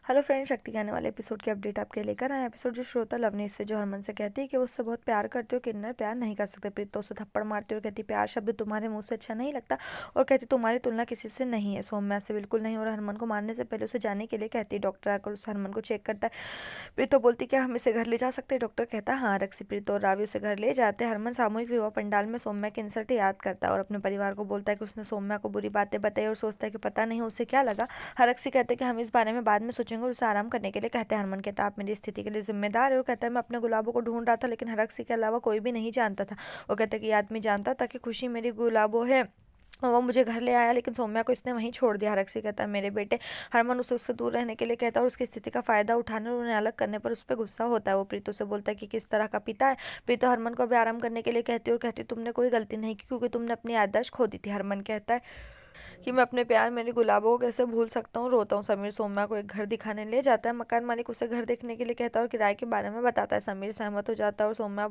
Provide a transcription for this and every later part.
Hello friend, शक्ति के आने वाले एपिसोड की अपडेट आपके लेकर आए। एपिसोड जो श्रोता लवनीश से जो हरमन से कहती है कि वो उससे बहुत प्यार करते हो, किन्नर प्यार नहीं कर सकते। प्रीत तो उसे थप्पड़ मारती है और कहती प्यार शब्द तुम्हारे मुंह से अच्छा नहीं लगता, और कहती तुम्हारी तुलना किसी से नहीं है, सौम्या से बिल्कुल नहीं। और हरमन को मारने से पहले उसे जाने के लिए कहती है। डॉक्टर आकर उस हरमन को चेक करता है। प्रीत तो बोलती क्या हम इसे घर ले जा सकते हैं? डॉक्टर कहता है हाँ। रक्सी, प्रीत और रावी उसे घर ले जाते हैं। हरमन सामूहिक विवाह पंडाल में सौम्या के इंसल्ट याद करता है और अपने परिवार को बोलता है कि उसने सौम्या को बुरी बातें बताई, और सोचता है कि पता नहीं उसे क्या लगा। हरक्सी कहते हैं कि हम इस बारे में बाद में सोचेंगे, और उसे आराम करने के लिए कहते हैं। हरमन कहता है आप मेरी स्थिति के लिए जिम्मेदार है, और कहता है मैं अपने गुलाबों को ढूंढ रहा था, लेकिन हरक्सी के अलावा कोई भी नहीं जानता था। वो कहता है कि ये आदमी जानता था कि खुशी मेरी गुलाबों है, और वो मुझे घर ले आया, लेकिन सौम्या को इसने वहीं छोड़ दिया। हरक्सी कहता है मेरे बेटे। हरमन उसे उससे दूर रहने के लिए कहता है और उसकी स्थिति का फायदा उठाने और उन्हें अलग करने पर उस पर गुस्सा होता है। वो प्रीतो से बोलता है कि किस तरह का पिता है। प्रीतो हरमन को भी आराम करने के लिए कहती है और कहती तुमने कोई गलती नहीं की, क्योंकि तुमने अपनी याददाश्त खो दी थी। हरमन कहता है कि मैं अपने प्यार मेरी गुलाबों को कैसे भूल सकता हूँ, रोता हूँ। समीर सौम्या को एक घर दिखाने ले जाता है। मकान मालिक उसे घर देखने के लिए कहता है और किराए के बारे में बताता है। समीर सहमत हो जाता है और सौम्या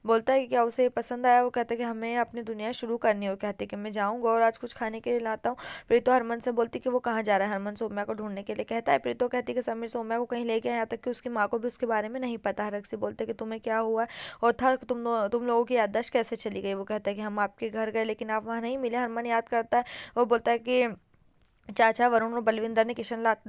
बोलता है कि क्या उसे ये पसंद आया। वो कहता है कि हमें अपनी दुनिया शुरू करनी है, और कहते हैं कि मैं जाऊंगा और आज कुछ खाने के लिए लाता हूँ। प्रीतो हरमन से बोलती कि वो कहाँ जा रहा है। हरमन सौम्या को ढूंढने के लिए कहता है। प्रीतो कहती है कि समीर सौम्या को कहीं लेके आया, यहाँ तक कि उसकी माँ को भी उसके बारे में नहीं पता। हरक बोलते हैं कि तुम्हें क्या हुआ है और था तुम लोगों की याददाश्त कैसे चली गई। वो कहता है कि हम आपके घर गए, लेकिन आप वहाँ नहीं मिले। हरमन याद करता है। वो बोलता है कि चाचा वरुण और बलविंदर ने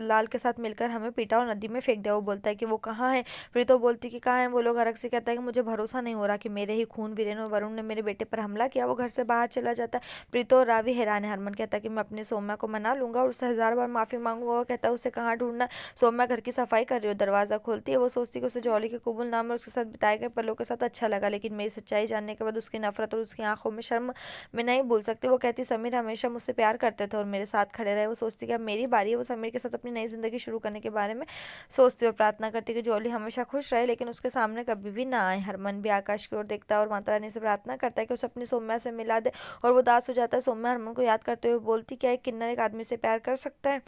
लाल के साथ मिलकर हमें पीटा और नदी में फेंक दिया। वो बोलता है कि वो कहाँ है। प्रीतो बोलती कि कहाँ है वो लोग। हरक से कहता है कि मुझे भरोसा नहीं हो रहा कि मेरे ही खून वीरेन और वरुण ने मेरे बेटे पर हमला किया। वो घर से बाहर चला जाता है। प्रीतो और रावी हैरान है। हरमन कहता है कि मैं अपने सौम्या को मना लूंगा और उससे 1000 बार माफी मांगूंगा। वो कहता है उसे कहाँ ढूंढना। सौम्या घर की सफाई कर रही हो, दरवाजा खोलती है। वो सोचती है कि उसे जॉली के कुबुल नाम और उसके साथ बिताए गए पलों के साथ अच्छा लगा, लेकिन मेरी सच्चाई जानने के बाद उसकी नफरत और उसकी आंखों में शर्म मैं नहीं भूल सकती। वो कहती समीर हमेशा मुझसे प्यार करते थे और मेरे साथ खड़े रहे। वो सोचती कि अब मेरी बारी है। वो समीर के साथ अपनी नई जिंदगी शुरू करने के बारे में सोचती और प्रार्थना करती कि जॉली हमेशा खुश रहे, लेकिन उसके सामने कभी भी ना आए। हरमन भी आकाश की ओर देखता है और माता रानी से प्रार्थना करता है कि उसे अपनी सौम्या से मिला दे, और वो उदास हो जाता है। सौम्या हरमन को याद करते हुए बोलती क्या एक किन्नर एक आदमी से प्यार कर सकता है,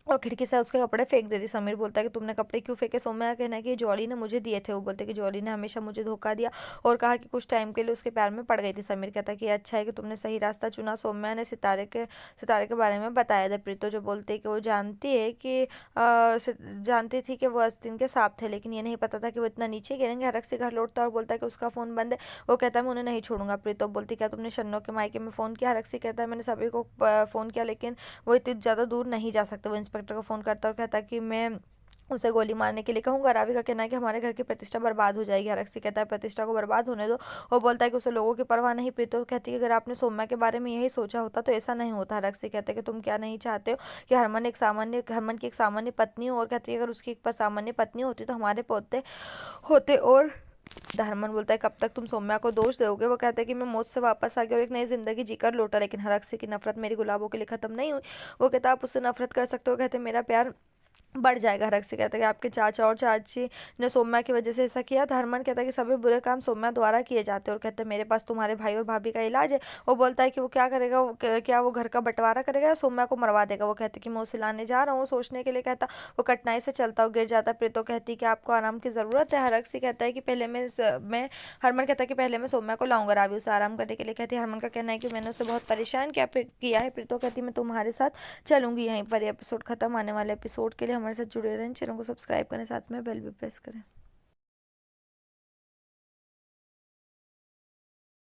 और खिड़की से उसके कपड़े फेंक देती। समीर बोलता है कि तुमने कपड़े क्यों फेंके। सौम्या का कहना है कि जॉली ने मुझे दिए थे। वो बोलते कि जॉली ने हमेशा मुझे धोखा दिया और कहा कि कुछ टाइम के लिए उसके प्यार में पड़ गई थी। समीर कहता है कि अच्छा है कि तुमने सही रास्ता चुना। सौम्या ने सितारे के बारे में बताया था। प्रीतो जो बोलते कि वो जानती है कि जानती थी कि वो अस्तीन के सांप थे, लेकिन ये नहीं पता था कि वो इतना नीचे गिरेंगे। हरक से घर लौटता है और बोलता है कि उसका फोन बंद है। वो कहता है मैं उन्हें नहीं छोड़ूंगा। प्रीतो बोलती क्या तुमने शन्नो के मायके में फोन किया। हरक से कहता है मैंने सभी को फोन किया, लेकिन वो इतनी ज़्यादा दूर नहीं जा सकते। वो इंस्पेक्टर को फ़ोन करता और कहता कि मैं उसे गोली मारने के लिए कहूँगा। रावी का कहना है कि हमारे घर की प्रतिष्ठा बर्बाद हो जाएगी। हरक्सी कहता है प्रतिष्ठा को बर्बाद होने दो। वो बोलता है कि उसे लोगों की परवाह नहीं। प्रीतो कहती है कि अगर आपने सौम्या के बारे में यही सोचा होता तो ऐसा नहीं होता। हरक्सी कहते हैं कि तुम क्या नहीं चाहते हो कि हरमन की एक सामान्य पत्नी हो, और कहती है अगर उसकी एक सामान्य पत्नी होती तो हमारे पोते होते। और हरमन बोलता है कब तक तुम सौम्या को दोष दोगे। वो कहता है कि मैं मौत से वापस आ गया और एक नई जिंदगी जीकर लौटा, लेकिन हरक्सी की नफरत मेरी गुलाबों के लिए खत्म नहीं हुई। वो कहता है आप उससे नफरत कर सकते हो। कहते मेरा प्यार बढ़ जाएगा। हरक से कहता है कि आपके चाचा और चाची ने सौम्या की वजह से ऐसा किया था। हरमन कहता है कि सभी बुरे काम सौम्या द्वारा किए जाते हैं, और कहते हैं मेरे पास तुम्हारे भाई और भाभी का इलाज है। वो बोलता है कि वो क्या करेगा, क्या वो घर का बंटवारा करेगा या सौम्या को मरवा देगा। वो कहते हैं कि मैं उसे लाने जा रहा हूँ। सोचने के लिए कहता वो कठिनाई से चलता और गिर जाता है। प्रीतो कहती है कि आपको आराम की जरूरत है। हरक से कहता है कि मैं हरमन कहता है कि पहले मैं सौम्या को लाऊंगा। रावी उसे आराम करने के लिए कहती है। हरमन का कहना है कि मैंने उसे बहुत परेशान किया है। प्रीतो कहती मैं तुम्हारे साथ चलूंगी। यहीं पर एपिसोड खत्म। आने वाले एपिसोड के लिए हमारे साथ जुड़े रहें, चैनल को सब्सक्राइब करें, साथ में बेल भी प्रेस करें।